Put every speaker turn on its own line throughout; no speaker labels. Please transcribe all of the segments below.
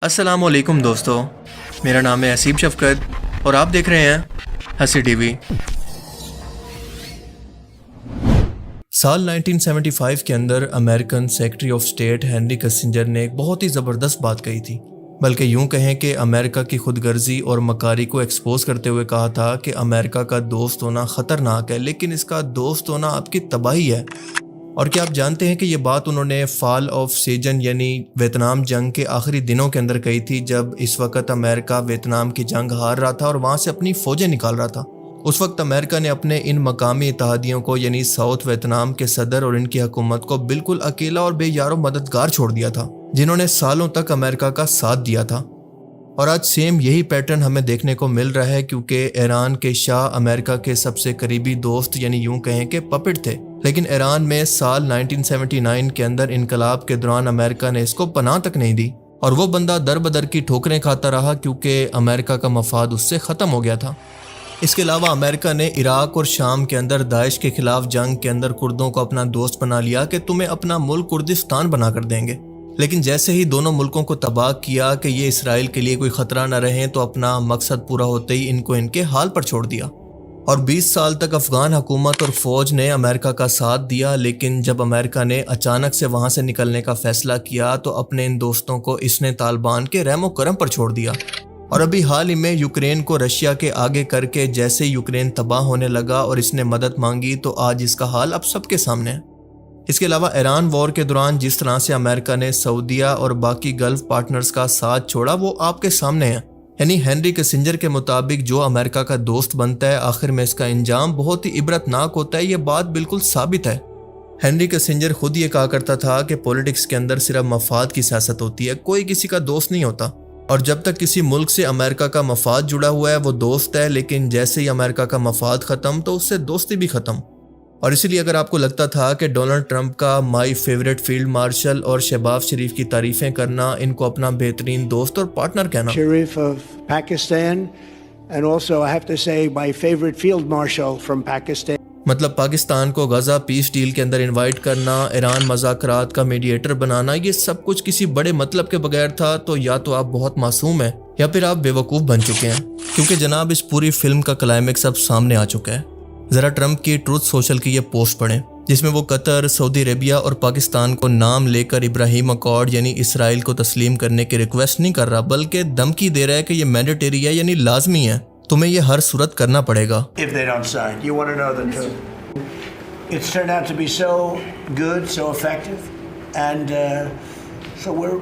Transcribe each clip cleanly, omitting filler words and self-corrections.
السلام علیکم دوستو، میرا نام ہے اسیب شفقت اور آپ دیکھ رہے ہیں ہنسی ٹی وی۔ سال 1975 کے اندر American secretary of state Henry Kissinger نے ایک بہت ہی زبردست بات کہی تھی، بلکہ یوں کہیں کہ امریکہ کی خود غرضی اور مکاری کو ایکسپوز کرتے ہوئے کہا تھا کہ امریکہ کا دوست ہونا خطرناک ہے لیکن اس کا دوست ہونا آپ کی تباہی ہے۔ اور کیا آپ جانتے ہیں کہ یہ بات انہوں نے فال آف سیجن یعنی ویتنام جنگ کے آخری دنوں کے اندر کہی تھی، جب اس وقت امریکہ ویتنام کی جنگ ہار رہا تھا اور وہاں سے اپنی فوجیں نکال رہا تھا۔ اس وقت امریکہ نے اپنے ان مقامی اتحادیوں کو یعنی ساؤتھ ویتنام کے صدر اور ان کی حکومت کو بالکل اکیلا اور بے یار و مددگار چھوڑ دیا تھا، جنہوں نے سالوں تک امریکہ کا ساتھ دیا تھا۔ اور آج سیم یہی پیٹرن ہمیں دیکھنے کو مل رہا ہے، کیونکہ ایران کے شاہ امریکہ کے سب سے قریبی دوست یعنی یوں کہیں کہ پپٹ تھے، لیکن ایران میں سال 1979 کے اندر انقلاب کے دوران امریکہ نے اس کو پناہ تک نہیں دی اور وہ بندہ در بدر کی ٹھوکریں کھاتا رہا کیونکہ امریکہ کا مفاد اس سے ختم ہو گیا تھا۔ اس کے علاوہ امریکہ نے عراق اور شام کے اندر داعش کے خلاف جنگ کے اندر کردوں کو اپنا دوست بنا لیا کہ تمہیں اپنا ملک کردستان بنا کر دیں گے، لیکن جیسے ہی دونوں ملکوں کو تباہ کیا کہ یہ اسرائیل کے لیے کوئی خطرہ نہ رہیں تو اپنا مقصد پورا ہوتے ہی ان کو ان کے حال پر چھوڑ دیا۔ اور 20 سال تک افغان حکومت اور فوج نے امریکہ کا ساتھ دیا، لیکن جب امریکہ نے اچانک سے وہاں سے نکلنے کا فیصلہ کیا تو اپنے ان دوستوں کو اس نے طالبان کے رحم و کرم پر چھوڑ دیا۔ اور ابھی حال ہی میں یوکرین کو رشیا کے آگے کر کے جیسے یوکرین تباہ ہونے لگا اور اس نے مدد مانگی تو آج اس کا حال اب سب کے سامنے ہے۔ اس کے علاوہ ایران وار کے دوران جس طرح سے امریکہ نے سعودیہ اور باقی گلف پارٹنرز کا ساتھ چھوڑا وہ آپ کے سامنے ہے۔ یعنی ہینری کسنجر کے مطابق جو امریکہ کا دوست بنتا ہے آخر میں اس کا انجام بہت ہی عبرتناک ہوتا ہے، یہ بات بالکل ثابت ہے۔ ہینری کسنجر خود یہ کہا کرتا تھا کہ پولیٹکس کے اندر صرف مفاد کی سیاست ہوتی ہے، کوئی کسی کا دوست نہیں ہوتا، اور جب تک کسی ملک سے امریکہ کا مفاد جڑا ہوا ہے وہ دوست ہے، لیکن جیسے ہی امریکہ کا مفاد ختم تو اس سے دوستی بھی ختم۔ اور اسی لیے اگر آپ کو لگتا تھا کہ ڈونلڈ ٹرمپ کا مائی فیوریٹ فیلڈ مارشل اور شہباز شریف کی تعریفیں کرنا، ان کو اپنا بہترین دوست اور پارٹنر کہنا،
Sharif of Pakistan, and also I have to say my favorite field marshal from Pakistan.
مطلب پاکستان کو غزہ پیس ڈیل کے اندر انوائٹ کرنا، ایران مذاکرات کا میڈیٹر بنانا، یہ سب کچھ کسی بڑے مطلب کے بغیر تھا تو یا تو آپ بہت معصوم ہیں یا پھر آپ بیوقوف بن چکے ہیں، کیونکہ جناب اس پوری فلم کا کلائمیکس اب سامنے آ چکا ہے۔ ذرا ٹرمپ کی ٹروتھ سوشل کی یہ پوسٹ پڑھیں جس میں وہ قطر، سعودی عربیہ اور پاکستان کو نام لے کر ابراہیم اکارڈ یعنی اسرائیل کو تسلیم کرنے کی ریکویسٹ نہیں کر رہا، بلکہ دھمکی دے رہا ہے کہ یہ مینڈیٹری ہے یعنی لازمی ہے، تمہیں یہ ہر صورت کرنا پڑے گا۔
If they don't sign, you want to know the truth. It's turned out to be so good, so effective, and so we're,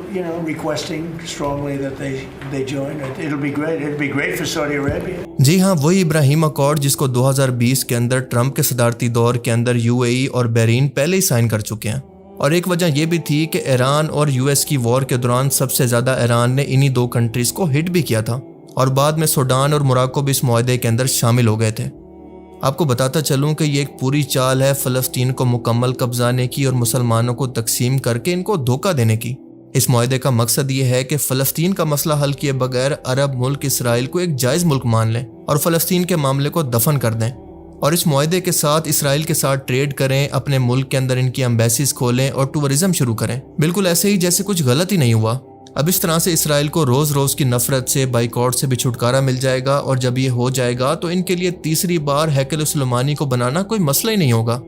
requesting strongly that they join. It'll be great. It'll be great for Saudi Arabia.
جی ہاں، وہی ابراہیم accord جس کو 2020 کے اندر Trump کے صدارتی دور کے اندر UAE اور بحرین پہلے ہی سائن کر چکے ہیں، اور ایک وجہ یہ بھی تھی کہ ایران اور US کی وار کے دوران سب سے زیادہ ایران نے انہی دو کنٹریز کو ہٹ بھی کیا تھا، اور بعد میں سوڈان اور موراکو بھی اس معاہدے کے اندر شامل ہو گئے تھے۔ آپ کو بتاتا چلوں کہ یہ ایک پوری چال ہے فلسطین کو مکمل قبضانے کی اور مسلمانوں کو تقسیم کر کے ان کو دھوکہ دینے کی۔ اس معاہدے کا مقصد یہ ہے کہ فلسطین کا مسئلہ حل کیے بغیر عرب ملک اسرائیل کو ایک جائز ملک مان لیں اور فلسطین کے معاملے کو دفن کر دیں، اور اس معاہدے کے ساتھ اسرائیل کے ساتھ ٹریڈ کریں، اپنے ملک کے اندر ان کی ایمبیسیز کھولیں اور ٹورزم شروع کریں، بالکل ایسے ہی جیسے کچھ غلط ہی نہیں ہوا۔ اب اس طرح سے اسرائیل کو روز روز کی نفرت سے، بائیکاٹ سے بھی چھٹکارا مل جائے گا، اور جب یہ ہو جائے گا تو ان کے لیے تیسری بار ہیکل سلیمانی کو بنانا کوئی مسئلہ ہی نہیں ہوگا۔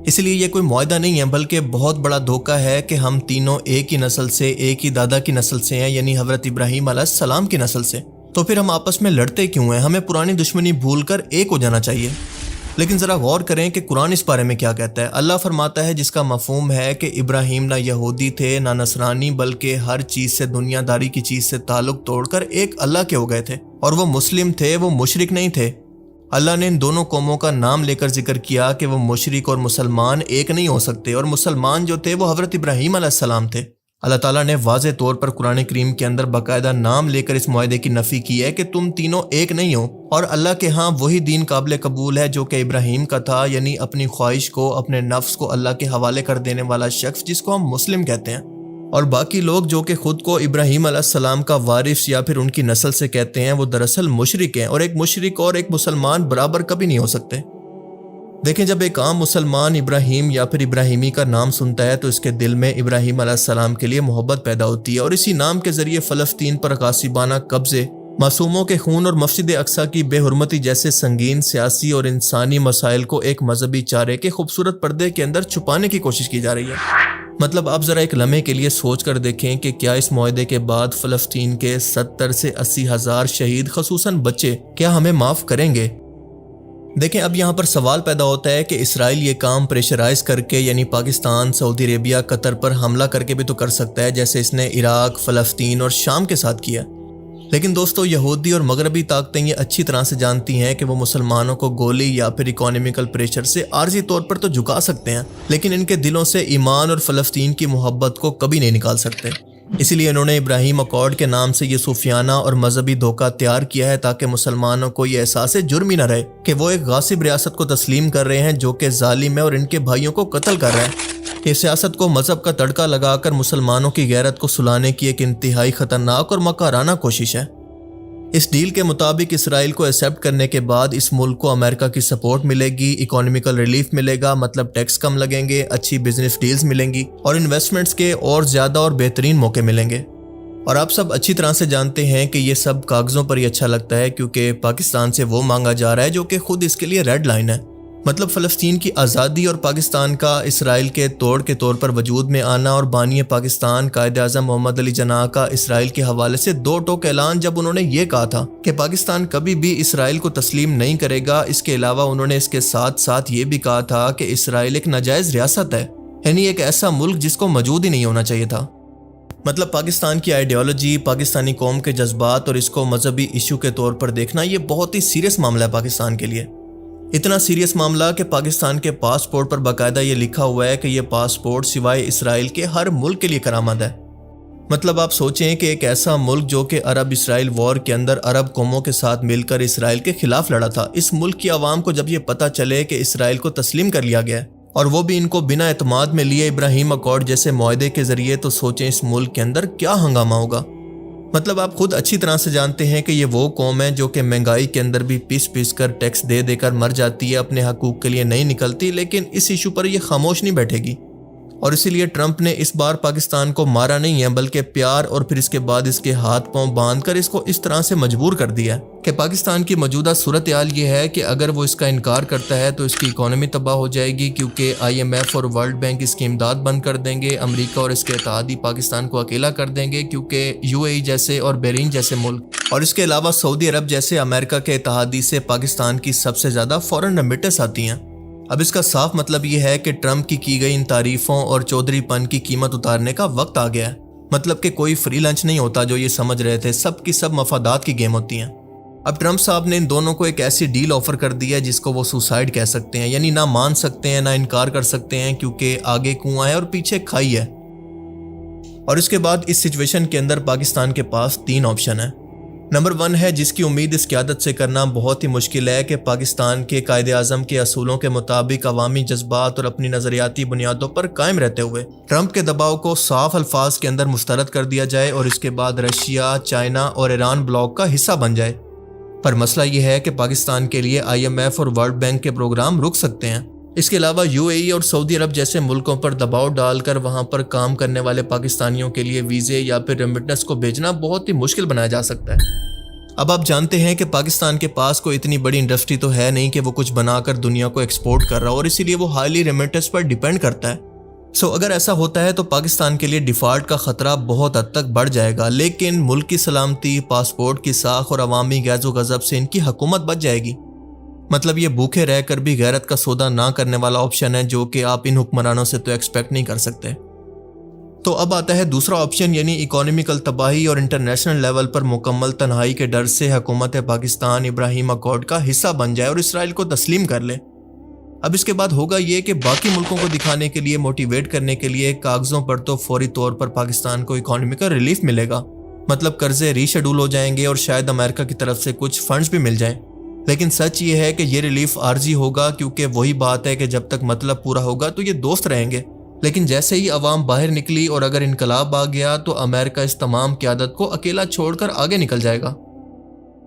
اس لیے یہ کوئی معاہدہ نہیں ہے بلکہ بہت بڑا دھوکہ ہے کہ ہم تینوں ایک ہی نسل سے، ایک ہی دادا کی نسل سے ہیں، یعنی حضرت ابراہیم علیہ السلام کی نسل سے، تو پھر ہم آپس میں لڑتے کیوں ہیں؟ ہمیں پرانی دشمنی بھول کر ایک ہو جانا چاہیے۔ لیکن ذرا غور کریں کہ قرآن اس بارے میں کیا کہتا ہے۔ اللہ فرماتا ہے، جس کا مفہوم ہے کہ ابراہیم نہ یہودی تھے نہ نصرانی، بلکہ ہر چیز سے، دنیا داری کی چیز سے تعلق توڑ کر ایک اللہ کے ہو گئے تھے، اور وہ مسلم تھے، وہ مشرک نہیں تھے۔ اللہ نے ان دونوں قوموں کا نام لے کر ذکر کیا کہ وہ مشرک اور مسلمان ایک نہیں ہو سکتے، اور مسلمان جو تھے وہ حضرت ابراہیم علیہ السلام تھے۔ اللہ تعالیٰ نے واضح طور پر قرآن کریم کے اندر باقاعدہ نام لے کر اس معاہدے کی نفی کی ہے کہ تم تینوں ایک نہیں ہو، اور اللہ کے ہاں وہی دین قابل قبول ہے جو کہ ابراہیم کا تھا، یعنی اپنی خواہش کو، اپنے نفس کو اللہ کے حوالے کر دینے والا شخص جس کو ہم مسلم کہتے ہیں، اور باقی لوگ جو کہ خود کو ابراہیم علیہ السلام کا وارث یا پھر ان کی نسل سے کہتے ہیں وہ دراصل مشرک ہیں، اور ایک مشرک اور ایک مسلمان برابر کبھی نہیں ہو سکتے۔ دیکھیں جب ایک عام مسلمان ابراہیم یا پھر ابراہیمی کا نام سنتا ہے تو اس کے دل میں ابراہیم علیہ السلام کے لیے محبت پیدا ہوتی ہے، اور اسی نام کے ذریعے فلسطین پر غاصبانہ قبضے، معصوموں کے خون اور مسجد اقصیٰ کی بے حرمتی جیسے سنگین سیاسی اور انسانی مسائل کو ایک مذہبی چارے کے خوبصورت پردے کے اندر چھپانے کی کوشش کی جا رہی ہے۔ مطلب آپ ذرا ایک لمحے کے لیے سوچ کر دیکھیں کہ کیا اس معاہدے کے بعد فلسطین کے 70 سے 80 ہزار شہید خصوصاً بچے کیا ہمیں معاف کریں گے؟ دیکھیں اب یہاں پر سوال پیدا ہوتا ہے کہ اسرائیل یہ کام پریشرائز کر کے، یعنی پاکستان، سعودی عربیہ، قطر پر حملہ کر کے بھی تو کر سکتا ہے، جیسے اس نے عراق، فلسطین اور شام کے ساتھ کیا۔ لیکن دوستو یہودی اور مغربی طاقتیں یہ اچھی طرح سے جانتی ہیں کہ وہ مسلمانوں کو گولی یا پھر اکانومیکل پریشر سے عارضی طور پر تو جھکا سکتے ہیں، لیکن ان کے دلوں سے ایمان اور فلسطین کی محبت کو کبھی نہیں نکال سکتے۔ اسی لیے انہوں نے ابراہیم اکارڈ کے نام سے یہ صوفیانہ اور مذہبی دھوکہ تیار کیا ہے تاکہ مسلمانوں کو یہ احساس جرم ہی نہ رہے کہ وہ ایک غاصب ریاست کو تسلیم کر رہے ہیں جو کہ ظالم ہے اور ان کے بھائیوں کو قتل کر رہا ہے۔ یہ سیاست کو مذہب کا تڑکا لگا کر مسلمانوں کی غیرت کو سلانے کی ایک انتہائی خطرناک اور مکارانہ کوشش ہے۔ اس ڈیل کے مطابق اسرائیل کو ایکسیپٹ کرنے کے بعد اس ملک کو امریکہ کی سپورٹ ملے گی، اکانومیکل ریلیف ملے گا، مطلب ٹیکس کم لگیں گے، اچھی بزنس ڈیلز ملیں گی اور انویسٹمنٹس کے اور زیادہ اور بہترین موقع ملیں گے۔ اور آپ سب اچھی طرح سے جانتے ہیں کہ یہ سب کاغذوں پر ہی اچھا لگتا ہے، کیونکہ پاکستان سے وہ مانگا جا رہا ہے جو کہ خود اس کے لیے ریڈ لائن ہے۔ مطلب فلسطین کی آزادی اور پاکستان کا اسرائیل کے توڑ کے طور پر وجود میں آنا، اور بانی پاکستان قائد اعظم محمد علی جناح کا اسرائیل کے حوالے سے دو ٹوک اعلان جب انہوں نے یہ کہا تھا کہ پاکستان کبھی بھی اسرائیل کو تسلیم نہیں کرے گا۔ اس کے علاوہ انہوں نے اس کے ساتھ ساتھ یہ بھی کہا تھا کہ اسرائیل ایک ناجائز ریاست ہے، یعنی ایک ایسا ملک جس کو موجود ہی نہیں ہونا چاہیے تھا۔ مطلب پاکستان کی آئیڈیالوجی، پاکستانی قوم کے جذبات اور اس کو مذہبی ایشو کے طور پر دیکھنا یہ بہت ہی سیریس معاملہ ہے پاکستان کے لیے۔ اتنا سیریس معاملہ کہ پاکستان کے پاسپورٹ پر باقاعدہ یہ لکھا ہوا ہے کہ یہ پاسپورٹ سوائے اسرائیل کے ہر ملک کے لیے کارآمد ہے۔ مطلب آپ سوچیں کہ ایک ایسا ملک جو کہ عرب اسرائیل وار کے اندر عرب قوموں کے ساتھ مل کر اسرائیل کے خلاف لڑا تھا، اس ملک کی عوام کو جب یہ پتہ چلے کہ اسرائیل کو تسلیم کر لیا گیا ہے اور وہ بھی ان کو بنا اعتماد میں لیے ابراہیم اکارڈ جیسے معاہدے کے ذریعے، تو سوچیں اس ملک کے اندر کیا ہنگامہ ہوگا۔ مطلب آپ خود اچھی طرح سے جانتے ہیں کہ یہ وہ قوم ہے جو کہ مہنگائی کے اندر بھی پیس کر ٹیکس دے دے کر مر جاتی ہے، اپنے حقوق کے لیے نہیں نکلتی، لیکن اس ایشو پر یہ خاموش نہیں بیٹھے گی۔ اور اسی لیے ٹرمپ نے اس بار پاکستان کو مارا نہیں ہے، بلکہ پیار اور پھر اس کے بعد اس کے ہاتھ پاؤں باندھ کر اس کو اس طرح سے مجبور کر دیا کہ پاکستان کی موجودہ صورتحال یہ ہے کہ اگر وہ اس کا انکار کرتا ہے تو اس کی اکانومی تباہ ہو جائے گی، کیونکہ IMF اور ورلڈ بینک اس کی امداد بند کر دیں گے، امریکہ اور اس کے اتحادی پاکستان کو اکیلا کر دیں گے، کیونکہ UAE جیسے اور بحرین جیسے ملک اور اس کے علاوہ سعودی عرب جیسے امریکہ کے اتحادی سے پاکستان کی سب سے زیادہ فورن ریمیٹنس آتی ہیں۔ اب اس کا صاف مطلب یہ ہے کہ ٹرمپ کی گئی ان تعریفوں اور چودھری پن کی قیمت اتارنے کا وقت آ گیا ہے۔ مطلب کہ کوئی فری لنچ نہیں ہوتا جو یہ سمجھ رہے تھے، سب کی سب مفادات کی گیم ہوتی ہیں۔ اب ٹرمپ صاحب نے ان دونوں کو ایک ایسی ڈیل آفر کر دی ہے جس کو وہ سوسائڈ کہہ سکتے ہیں، یعنی نہ مان سکتے ہیں نہ انکار کر سکتے ہیں، کیونکہ آگے کنواں ہے اور پیچھے کھائی ہے۔ اور اس کے بعد اس سچویشن کے اندر پاکستان کے پاس 3 آپشن ہیں۔ نمبر 1 ہے جس کی امید اس قیادت سے کرنا بہت ہی مشکل ہے کہ پاکستان کے قائد اعظم کے اصولوں کے مطابق عوامی جذبات اور اپنی نظریاتی بنیادوں پر قائم رہتے ہوئے ٹرمپ کے دباؤ کو صاف الفاظ کے اندر مسترد کر دیا جائے اور اس کے بعد رشیا، چائنا اور ایران بلاک کا حصہ بن جائے۔ پر مسئلہ یہ ہے کہ پاکستان کے لیے IMF اور ورلڈ بینک کے پروگرام رک سکتے ہیں۔ اس کے علاوہ UAE اور سعودی عرب جیسے ملکوں پر دباؤ ڈال کر وہاں پر کام کرنے والے پاکستانیوں کے لیے ویزے یا پھر ریمیٹنس کو بھیجنا بہت ہی مشکل بنایا جا سکتا ہے۔ اب آپ جانتے ہیں کہ پاکستان کے پاس کوئی اتنی بڑی انڈسٹری تو ہے نہیں کہ وہ کچھ بنا کر دنیا کو ایکسپورٹ کر رہا ہو، اور اسی لیے وہ ہائیلی ریمیٹنس پر ڈیپینڈ کرتا ہے۔ اگر ایسا ہوتا ہے تو پاکستان کے لیے ڈیفالٹ کا خطرہ بہت حد تک بڑھ جائے گا، لیکن ملک کی سلامتی، پاسپورٹ کی ساکھ اور عوامی غیظ و غضب سے ان کی حکومت بچ جائے گی۔ مطلب یہ بھوکے رہ کر بھی غیرت کا سودا نہ کرنے والا آپشن ہے جو کہ آپ ان حکمرانوں سے تو ایکسپیکٹ نہیں کر سکتے۔ تو اب آتا ہے دوسرا آپشن، یعنی اکانومیکل تباہی اور انٹرنیشنل لیول پر مکمل تنہائی کے ڈر سے حکومت پاکستان ابراہیم اکارڈ کا حصہ بن جائے اور اسرائیل کو تسلیم کر لے۔ اب اس کے بعد ہوگا یہ کہ باقی ملکوں کو دکھانے کے لیے، موٹیویٹ کرنے کے لیے کاغذوں پر تو فوری طور پر پاکستان کو اکانومیکل ریلیف ملے گا، مطلب قرضے ری شیڈول ہو جائیں گے اور شاید امریکہ کی طرف سے کچھ فنڈز بھی مل جائیں۔ لیکن سچ یہ ہے کہ یہ ریلیف عارضی ہوگا، کیونکہ وہی بات ہے کہ جب تک مطلب پورا ہوگا تو یہ دوست رہیں گے، لیکن جیسے ہی عوام باہر نکلی اور اگر انقلاب آ گیا تو امریکہ اس تمام قیادت کو اکیلا چھوڑ کر آگے نکل جائے گا۔